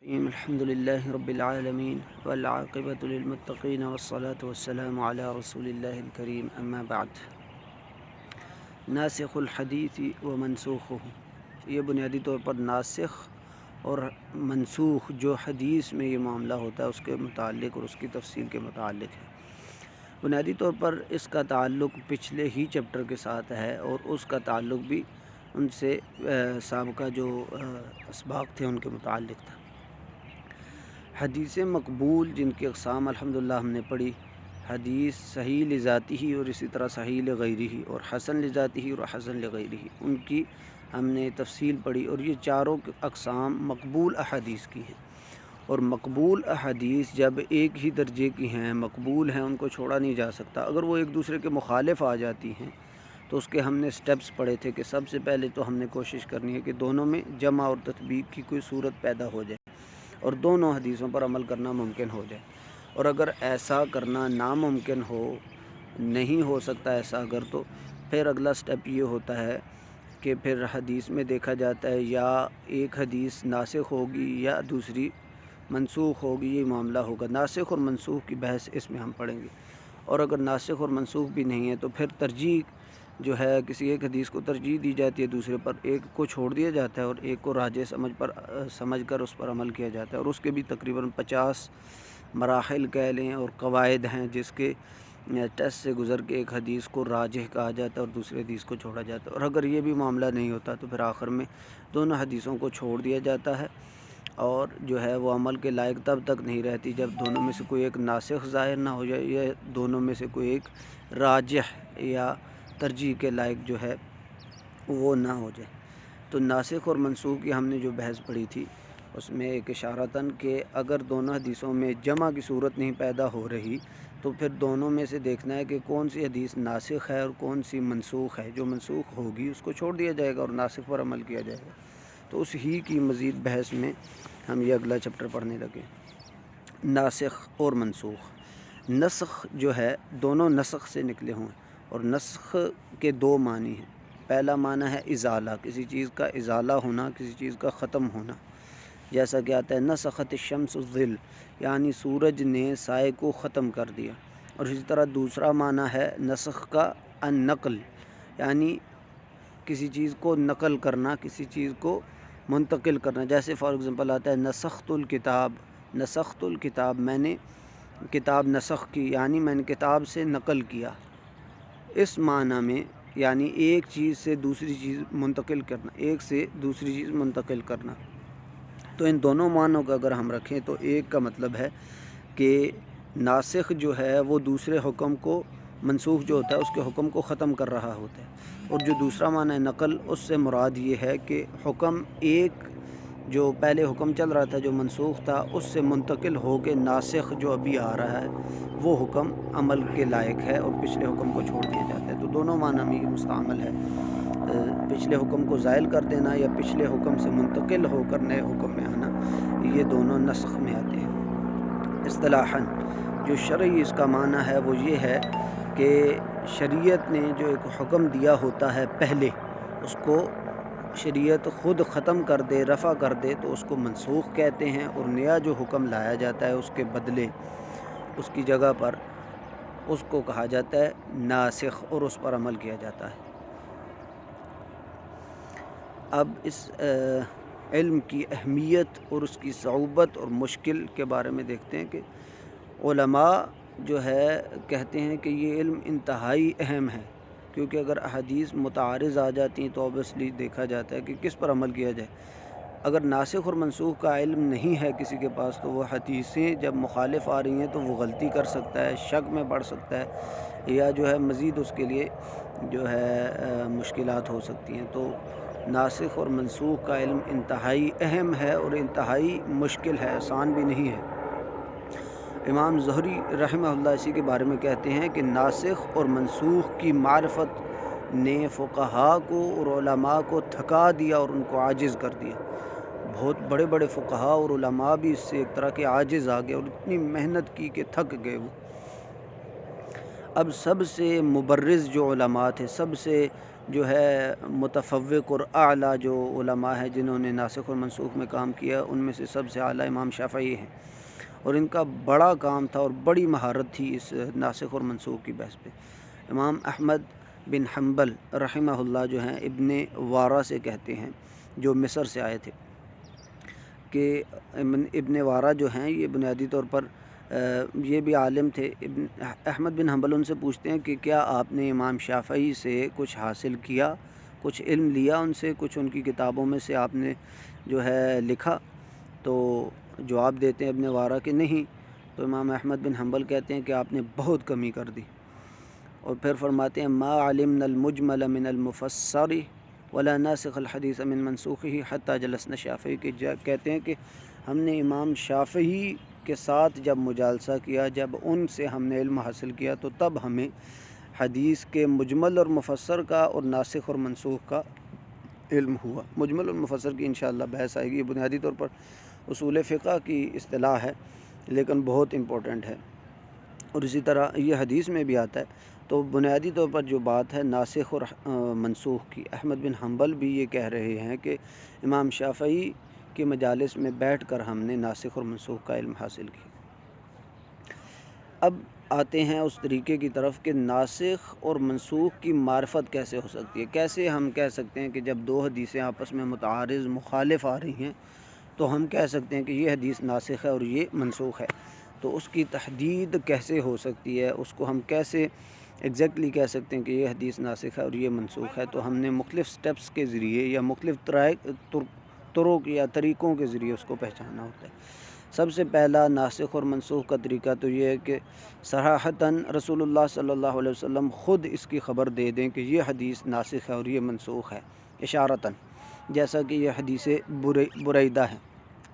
الحمد لله رب العالمين والعاقبة للمتقين والصلاة والسلام على رسول الله الكريم اما بعد ناسخ الحدیث و منسوخہ، یہ بنیادی طور پر ناسخ اور منسوخ جو حدیث میں یہ معاملہ ہوتا ہے اس کے متعلق اور اس کی تفصیل کے متعلق ہے۔ بنیادی طور پر اس کا تعلق پچھلے ہی چیپٹر کے ساتھ ہے اور اس کا تعلق بھی ان سے سابقہ جو اسباق تھے ان کے متعلق تھا۔ حدیث مقبول جن کی اقسام الحمدللہ ہم نے پڑھی، حدیث صحیح لذاتی ہی اور اسی طرح صحیح لغیری ہی اور حسن لذاتی ہی اور حسن لغیری ہی، ان کی ہم نے تفصیل پڑھی اور یہ چاروں اقسام مقبول احادیث کی ہیں۔ اور مقبول احادیث جب ایک ہی درجے کی ہیں، مقبول ہیں، ان کو چھوڑا نہیں جا سکتا۔ اگر وہ ایک دوسرے کے مخالف آ جاتی ہیں تو اس کے ہم نے سٹیپس پڑھے تھے کہ سب سے پہلے تو ہم نے کوشش کرنی ہے کہ دونوں میں جمع اور تطبیق کی کوئی صورت پیدا ہو جائے اور دونوں حدیثوں پر عمل کرنا ممکن ہو جائے۔ اور اگر ایسا کرنا ناممکن ہو، نہیں ہو سکتا ایسا اگر، تو پھر اگلا سٹیپ یہ ہوتا ہے کہ پھر حدیث میں دیکھا جاتا ہے یا ایک حدیث ناسخ ہوگی یا دوسری منسوخ ہوگی، یہ معاملہ ہوگا۔ ناسخ اور منسوخ کی بحث اس میں ہم پڑھیں گے۔ اور اگر ناسخ اور منسوخ بھی نہیں ہے تو پھر ترجیح جو ہے، کسی ایک حدیث کو ترجیح دی جاتی ہے دوسرے پر، ایک کو چھوڑ دیا جاتا ہے اور ایک کو راجح سمجھ کر اس پر عمل کیا جاتا ہے۔ اور اس کے بھی تقریباً 50 مراحل کہہ لیں اور قواعد ہیں جس کے ٹیسٹ سے گزر کے ایک حدیث کو راجح کہا جاتا ہے اور دوسرے حدیث کو چھوڑا جاتا ہے۔ اور اگر یہ بھی معاملہ نہیں ہوتا تو پھر آخر میں دونوں حدیثوں کو چھوڑ دیا جاتا ہے اور جو ہے وہ عمل کے لائق تب تک نہیں رہتی جب دونوں میں سے کوئی ایک ناسخ ظاہر نہ ہو جائے یا دونوں میں سے کوئی ایک راجح یا ترجیح کے لائق جو ہے وہ نہ ہو جائے۔ تو ناسخ اور منسوخ کی ہم نے جو بحث پڑھی تھی اس میں ایک اشارتاً کہ اگر دونوں حدیثوں میں جمع کی صورت نہیں پیدا ہو رہی تو پھر دونوں میں سے دیکھنا ہے کہ کون سی حدیث ناسخ ہے اور کون سی منسوخ ہے۔ جو منسوخ ہوگی اس کو چھوڑ دیا جائے گا اور ناسخ پر عمل کیا جائے گا۔ تو اس ہی کی مزید بحث میں ہم یہ اگلا چیپٹر پڑھنے لگے، ناسخ اور منسوخ۔ نسخ جو ہے دونوں نسخ سے نکلے ہوئے ہیں اور نسخ کے دو معنی ہیں۔ پہلا معنی ہے ازالہ، کسی چیز کا ازالہ ہونا، کسی چیز کا ختم ہونا، جیسا کہ آتا ہے نسخت الشمس الظل، یعنی سورج نے سائے کو ختم کر دیا۔ اور اسی طرح دوسرا معنی ہے نسخ کا النقل، یعنی کسی چیز کو نقل کرنا، کسی چیز کو منتقل کرنا۔ جیسے فار ایگزامپل آتا ہے نسخت الکتاب، نسخت الکتاب، میں نے کتاب نسخ کی، یعنی میں نے کتاب سے نقل کیا۔ اس معنی میں یعنی ایک چیز سے دوسری چیز منتقل کرنا، ایک سے دوسری چیز منتقل کرنا۔ تو ان دونوں معنوں کا اگر ہم رکھیں تو ایک کا مطلب ہے کہ ناسخ جو ہے وہ دوسرے حکم کو، منسوخ جو ہوتا ہے اس کے حکم کو ختم کر رہا ہوتا ہے۔ اور جو دوسرا معنی ہے نقل، اس سے مراد یہ ہے کہ حکم ایک جو پہلے حکم چل رہا تھا جو منسوخ تھا اس سے منتقل ہو کے ناسخ جو ابھی آ رہا ہے وہ حکم عمل کے لائق ہے اور پچھلے حکم کو چھوڑ دیا جاتا ہے۔ تو دونوں معنی میں یہ مستعمل ہے، پچھلے حکم کو زائل کر دینا یا پچھلے حکم سے منتقل ہو کر نئے حکم میں آنا، یہ دونوں نسخ میں آتے ہیں۔ اصطلاحاً جو شرعی اس کا معنی ہے وہ یہ ہے کہ شریعت نے جو ایک حکم دیا ہوتا ہے پہلے، اس کو شریعت خود ختم کر دے، رفع کر دے تو اس کو منسوخ کہتے ہیں، اور نیا جو حکم لایا جاتا ہے اس کے بدلے، اس کی جگہ پر، اس کو کہا جاتا ہے ناسخ اور اس پر عمل کیا جاتا ہے۔ اب اس علم کی اہمیت اور اس کی صعوبت اور مشکل کے بارے میں دیکھتے ہیں کہ علماء جو ہے کہتے ہیں کہ یہ علم انتہائی اہم ہے، کیونکہ اگر احادیث متعارض آ جاتی ہیں تو اوبیسلی دیکھا جاتا ہے کہ کس پر عمل کیا جائے۔ اگر ناسخ اور منسوخ کا علم نہیں ہے کسی کے پاس تو وہ حدیثیں جب مخالف آ رہی ہیں تو وہ غلطی کر سکتا ہے، شک میں پڑ سکتا ہے، یا جو ہے مزید اس کے لیے جو ہے مشکلات ہو سکتی ہیں۔ تو ناسخ اور منسوخ کا علم انتہائی اہم ہے اور انتہائی مشکل ہے، آسان بھی نہیں ہے۔ امام زہری رحمہ اللہ اسی کے بارے میں کہتے ہیں کہ ناسخ اور منسوخ کی معرفت نے فقہاء کو اور علماء کو تھکا دیا اور ان کو عاجز کر دیا۔ بہت بڑے بڑے فقہاء اور علماء بھی اس سے ایک طرح کے عاجز آ گئے اور اتنی محنت کی کہ تھک گئے وہ۔ اب سب سے مبرز جو علماء تھے، سب سے جو ہے متفوق اور اعلیٰ جو علماء ہیں جنہوں نے ناسخ اور منسوخ میں کام کیا، ان میں سے سب سے اعلیٰ امام شافعی ہیں، اور ان کا بڑا کام تھا اور بڑی مہارت تھی اس ناسخ اور منسوخ کی بحث پہ۔ امام احمد بن حنبل رحمہ اللہ جو ہیں ابن وارا سے کہتے ہیں، جو مصر سے آئے تھے، کہ ابن وارا جو ہیں یہ بنیادی طور پر یہ بھی عالم تھے۔ احمد بن حنبل ان سے پوچھتے ہیں کہ کیا آپ نے امام شافعی سے کچھ حاصل کیا، کچھ علم لیا ان سے، کچھ ان کی کتابوں میں سے آپ نے جو ہے لکھا؟ تو جواب دیتے ہیں ابن وارا کہ نہیں۔ تو امام احمد بن حنبل کہتے ہیں کہ آپ نے بہت کمی کر دی، اور پھر فرماتے ہیں ما علمنا المجمل من المفسر ولا ناسخ الحدیث من منسوخه حتى جلسنا شافعی، کے کہتے ہیں کہ ہم نے امام شافعی کے ساتھ جب مجالسہ کیا، جب ان سے ہم نے علم حاصل کیا، تو تب ہمیں حدیث کے مجمل اور مفسر کا اور ناسخ اور منسوخ کا علم ہوا۔ مجمل اور مفسر کی انشاءاللہ بحث آئے گی، یہ بنیادی طور پر اصول فقہ کی اصطلاح ہے لیکن بہت امپورٹنٹ ہے، اور اسی طرح یہ حدیث میں بھی آتا ہے۔ تو بنیادی طور پر جو بات ہے ناسخ اور منسوخ کی، احمد بن حنبل بھی یہ کہہ رہے ہیں کہ امام شافعی کے مجالس میں بیٹھ کر ہم نے ناسخ اور منسوخ کا علم حاصل کیا۔ اب آتے ہیں اس طریقے کی طرف کہ ناسخ اور منسوخ کی معرفت کیسے ہو سکتی ہے۔ کیسے ہم کہہ سکتے ہیں کہ جب دو حدیثیں آپس میں متعارض مخالف آ رہی ہیں تو ہم کہہ سکتے ہیں کہ یہ حدیث ناسخ ہے اور یہ منسوخ ہے، تو اس کی تحدید کیسے ہو سکتی ہے، اس کو ہم کیسے ایگزیکٹلی کہہ سکتے ہیں کہ یہ حدیث ناسخ ہے اور یہ منسوخ ہے؟ تو ہم نے مختلف سٹیپس کے ذریعے یا مختلف طرق یا طریقوں کے ذریعے اس کو پہچانا ہوتا ہے۔ سب سے پہلا ناسخ اور منسوخ کا طریقہ تو یہ ہے کہ صراحتاً رسول اللہ صلی اللہ علیہ وسلم خود اس کی خبر دے دیں کہ یہ حدیث ناسخ ہے اور یہ منسوخ ہے، اشارتاً، جیسا کہ یہ حدیث بریدہ ہے۔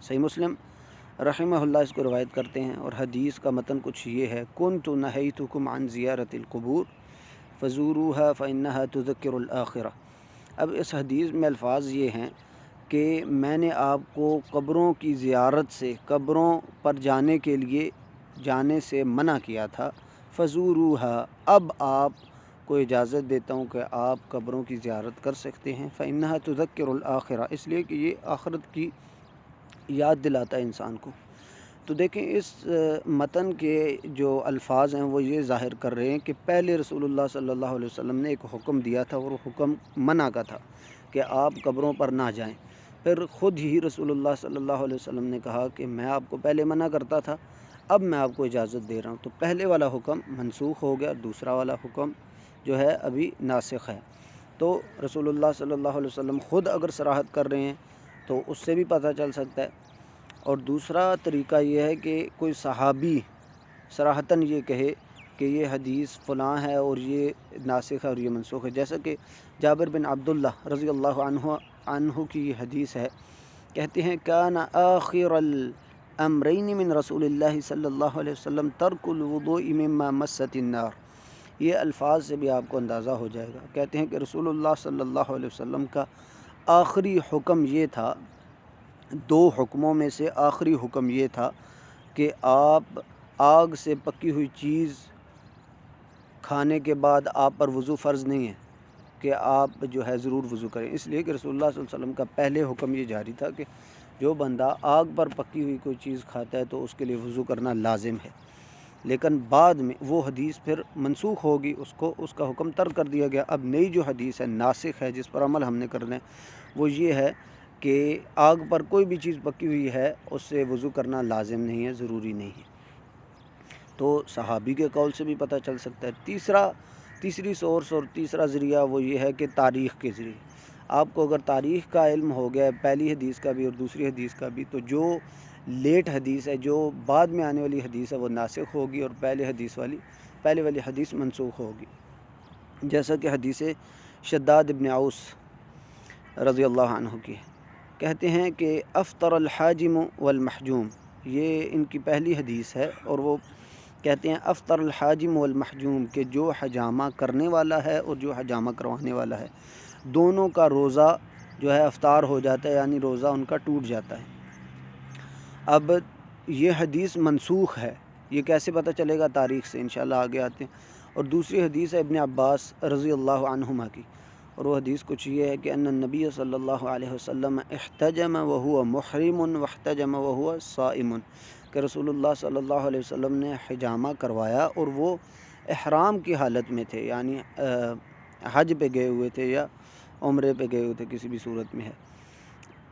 صحیح مسلم رحمہ اللہ اس کو روایت کرتے ہیں، اور حدیث کا متن کچھ یہ ہے: کنت نہیتکم عن زیارت القبور فزوروها فإنها تذکر الآخرہ۔ اب اس حدیث میں الفاظ یہ ہیں کہ میں نے آپ کو قبروں کی زیارت سے، قبروں پر جانے سے منع کیا تھا، فزوروها، اب آپ کو اجازت دیتا ہوں کہ آپ قبروں کی زیارت کر سکتے ہیں، فإنها تذکر الآخرہ، اس لیے کہ یہ آخرت کی یاد دلاتا ہے انسان کو۔ تو دیکھیں اس متن کے جو الفاظ ہیں وہ یہ ظاہر کر رہے ہیں کہ پہلے رسول اللہ صلی اللہ علیہ وسلم نے ایک حکم دیا تھا، اور وہ حکم منع کا تھا کہ آپ قبروں پر نہ جائیں۔ پھر خود ہی رسول اللہ صلی اللہ علیہ وسلم نے کہا کہ میں آپ کو پہلے منع کرتا تھا، اب میں آپ کو اجازت دے رہا ہوں۔ تو پہلے والا حکم منسوخ ہو گیا، دوسرا والا حکم جو ہے ابھی ناسخ ہے۔ تو رسول اللہ صلی اللہ علیہ وسلم خود اگر صراحت کر رہے ہیں تو اس سے بھی پتہ چل سکتا ہے۔ اور دوسرا طریقہ یہ ہے کہ کوئی صحابی صراحتاً یہ کہے کہ یہ حدیث فلاں ہے اور یہ ناسخ ہے اور یہ منسوخ ہے، جیسا کہ جابر بن عبداللہ رضی اللہ عنہ کی یہ حدیث ہے، کہتے ہیں کان آخر الامرین من رسول اللہ صلی اللہ علیہ وسلم ترک الوضوء مما مست النار۔ یہ الفاظ سے بھی آپ کو اندازہ ہو جائے گا۔ کہتے ہیں کہ رسول اللہ صلی اللہ علیہ وسلم کا آخری حکم یہ تھا، دو حکموں میں سے آخری حکم یہ تھا کہ آپ آگ سے پکی ہوئی چیز کھانے کے بعد آپ پر وضو فرض نہیں ہے، کہ آپ جو ہے ضرور وضو کریں، اس لیے کہ رسول اللہ صلی اللہ علیہ وسلم کا پہلے حکم یہ جاری تھا کہ جو بندہ آگ پر پکی ہوئی کوئی چیز کھاتا ہے تو اس کے لیے وضو کرنا لازم ہے۔ لیکن بعد میں وہ حدیث پھر منسوخ ہوگی، اس کا حکم ترک کر دیا گیا۔ اب نئی جو حدیث ہے ناسخ ہے، جس پر عمل ہم نے کرنا ہے، وہ یہ ہے کہ آگ پر کوئی بھی چیز پکی ہوئی ہے اس سے وضو کرنا لازم نہیں ہے، ضروری نہیں ہے۔ تو صحابی کے قول سے بھی پتہ چل سکتا ہے۔ تیسری سورس اور تیسرا ذریعہ وہ یہ ہے کہ تاریخ کے ذریعے آپ کو اگر تاریخ کا علم ہو گیا ہے، پہلی حدیث کا بھی اور دوسری حدیث کا بھی، تو جو لیٹ حدیث ہے، جو بعد میں آنے والی حدیث ہے، وہ ناسخ ہوگی اور پہلے والی حدیث منسوخ ہوگی، جیسا کہ حدیث شداد ابن اوس رضی اللہ عنہ کی ہے۔ کہتے ہیں کہ افطر الحاجم والمحجوم، یہ ان کی پہلی حدیث ہے، اور وہ کہتے ہیں افطر الحاجم والمحجوم، کہ جو حجامہ کرنے والا ہے اور جو حجامہ کروانے والا ہے، دونوں کا روزہ جو ہے افطار ہو جاتا ہے، یعنی روزہ ان کا ٹوٹ جاتا ہے۔ اب یہ حدیث منسوخ ہے، یہ کیسے پتہ چلے گا؟ تاریخ سے، انشاءاللہ آگے آتے ہیں۔ اور دوسری حدیث ہے ابن عباس رضی اللہ عنہما کی، اور وہ حدیث کچھ یہ ہے کہ ان النبی صلی اللہ علیہ وسلم احتجم وهو محرم واحتجم وهو صائم، کہ رسول اللہ صلی اللہ علیہ وسلم نے حجامہ کروایا اور وہ احرام کی حالت میں تھے، یعنی حج پہ گئے ہوئے تھے یا عمرے پہ گئے ہوئے تھے، کسی بھی صورت میں ہے،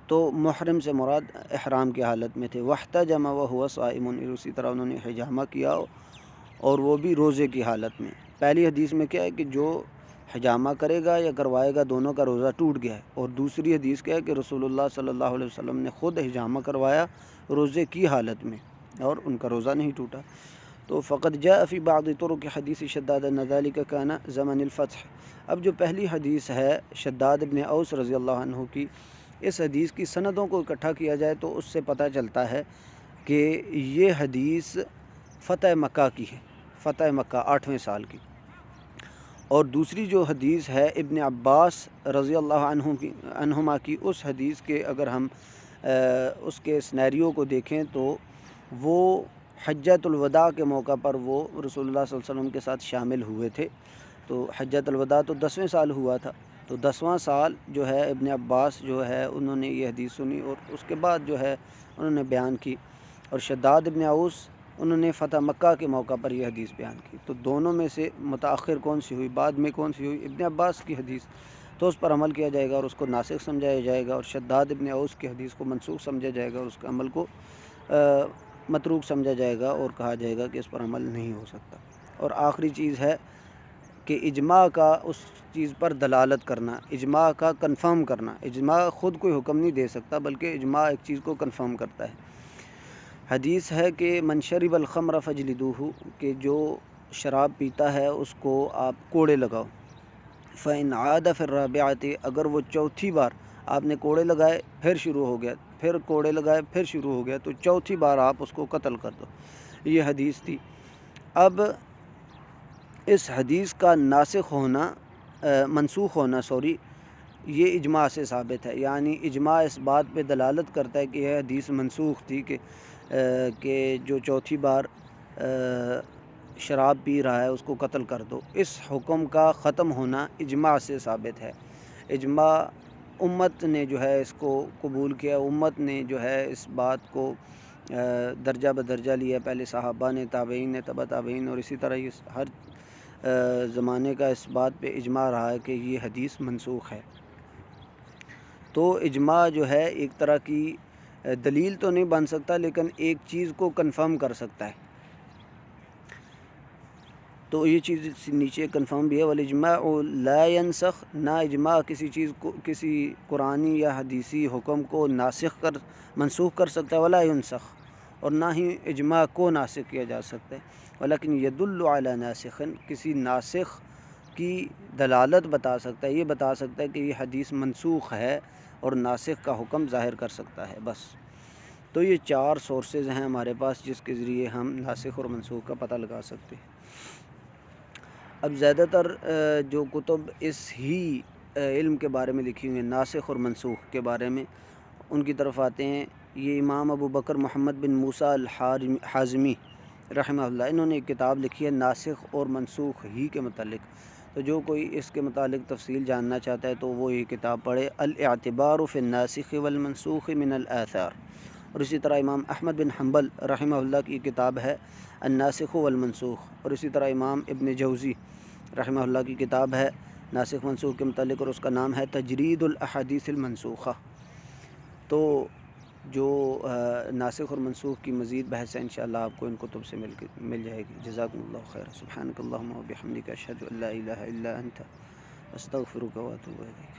تو محرم سے مراد احرام کی حالت میں تھے۔ واحتجم وهو صائم، اسی طرح انہوں نے حجامہ کیا اور وہ بھی روزے کی حالت میں۔ پہلی حدیث میں کیا ہے کہ جو حجامہ کرے گا یا کروائے گا دونوں کا روزہ ٹوٹ گیا ہے، اور دوسری حدیث کیا ہے کہ رسول اللہ صلی اللہ علیہ وسلم نے خود حجامہ کروایا روزے کی حالت میں اور ان کا روزہ نہیں ٹوٹا۔ تو فقط جاء فی بعض طرق حدیث شداد ان ذلک کان زمن الفتح۔ اب جو پہلی حدیث ہے شداد ابن اوس رضی اللہ عنہ کی، اس حدیث کی سندوں کو اکٹھا کیا جائے تو اس سے پتہ چلتا ہے کہ یہ حدیث فتح مکہ کی ہے، فتح مکہ 8ویں سال کی۔ اور دوسری جو حدیث ہے ابن عباس رضی اللہ عنہما کی، اس حدیث کے اگر ہم اس کے سنیریو کو دیکھیں تو وہ حجۃ الوداع کے موقع پر وہ رسول اللہ صلی اللہ علیہ وسلم کے ساتھ شامل ہوئے تھے، تو حجۃ الوداع تو 10ویں سال ہوا تھا، تو 10واں سال جو ہے ابن عباس جو ہے انہوں نے یہ حدیث سنی اور اس کے بعد جو ہے انہوں نے بیان کی، اور شداد ابن اوس انہوں نے فتح مکہ کے موقع پر یہ حدیث بیان کی۔ تو دونوں میں سے متاخر کون سی ہوئی، بعد میں کون سی ہوئی؟ ابن عباس کی حدیث، تو اس پر عمل کیا جائے گا اور اس کو ناسخ سمجھایا جائے گا، اور شداد ابن اوس کی حدیث کو منسوخ سمجھا جائے گا اور اس کے عمل کو متروک سمجھا جائے گا اور کہا جائے گا کہ اس پر عمل نہیں ہو سکتا۔ اور آخری چیز ہے کہ اجماع کا اس چیز پر دلالت کرنا، اجماع کا کنفرم کرنا۔ اجماع خود کوئی حکم نہیں دے سکتا بلکہ اجماع ایک چیز کو کنفرم کرتا ہے۔ حدیث ہے کہ من شرب الخمر فجلدوہ، کہ جو شراب پیتا ہے اس کو آپ کوڑے لگاؤ۔ فإن عاد فی الرابعۃ، اگر وہ چوتھی بار آپ نے کوڑے لگائے پھر شروع ہو گیا، پھر کوڑے لگائے پھر شروع ہو گیا، تو چوتھی بار آپ اس کو قتل کر دو، یہ حدیث تھی۔ اب اس حدیث کا ناسخ ہونا منسوخ ہونا یہ اجماع سے ثابت ہے، یعنی اجماع اس بات پہ دلالت کرتا ہے کہ یہ حدیث منسوخ تھی کہ جو چوتھی بار شراب پی رہا ہے اس کو قتل کر دو۔ اس حکم کا ختم ہونا اجماع سے ثابت ہے۔ اجماع امت نے جو ہے اس کو قبول کیا، امت نے جو ہے اس بات کو درجہ بدرجہ لیا، پہلے صحابہ نے، تابعین نے، تبع تابعین، اور اسی طرح یہ ہر زمانے کا اس بات پہ اجماع رہا ہے کہ یہ حدیث منسوخ ہے۔ تو اجماع جو ہے ایک طرح کی دلیل تو نہیں بن سکتا لیکن ایک چیز کو کنفرم کر سکتا ہے، تو یہ چیز نیچے کنفرم بھی ہے۔ والاجماع لا ينسخ، نہ اجماع کسی چیز کو، کسی قرآنی یا حدیثی حکم کو منسوخ کر سکتا ہے، ولا ينسخ، اور نہ ہی اجماع کو ناسخ کیا جا سکتا ہے۔ ولیکن يدل علی ناسخ، کسی ناسخ کی دلالت بتا سکتا ہے، یہ بتا سکتا ہے کہ یہ حدیث منسوخ ہے اور ناسخ کا حکم ظاہر کر سکتا ہے، بس۔ تو یہ 4 سورسز ہیں ہمارے پاس جس کے ذریعے ہم ناسخ اور منسوخ کا پتہ لگا سکتے ہیں۔ اب زیادہ تر جو کتب اس ہی علم کے بارے میں لکھی ہوئی ہیں، ناسخ اور منسوخ کے بارے میں، ان کی طرف آتے ہیں۔ یہ امام ابو بکر محمد بن موسیٰ الحازمی رحمہ اللہ، انہوں نے ایک کتاب لکھی ہے ناسخ اور منسوخ ہی کے متعلق، تو جو کوئی اس کے متعلق تفصیل جاننا چاہتا ہے تو وہ یہ کتاب پڑھے، الاعتبار فی الناسخ والمنسوخ من الآثار۔ اور اسی طرح امام احمد بن حنبل رحمہ اللہ کی کتاب ہے الناسخ والمنسوخ، اور اسی طرح امام ابن جوزی رحمہ اللہ کی کتاب ہے ناسخ منسوخ کے متعلق، اور اس کا نام ہے تجرید الاحادیث المنسوخہ۔ تو جو ناسخ اور منسوخ کی مزید بحث ہے انشاءاللہ آپ کو ان کتب سے مل جائے گی۔ جزاکم اللہ خیر، سبحانک اللہم و بحمدک، اشہد ان لا الہ الا انت، استغفرک و اتوب الیک۔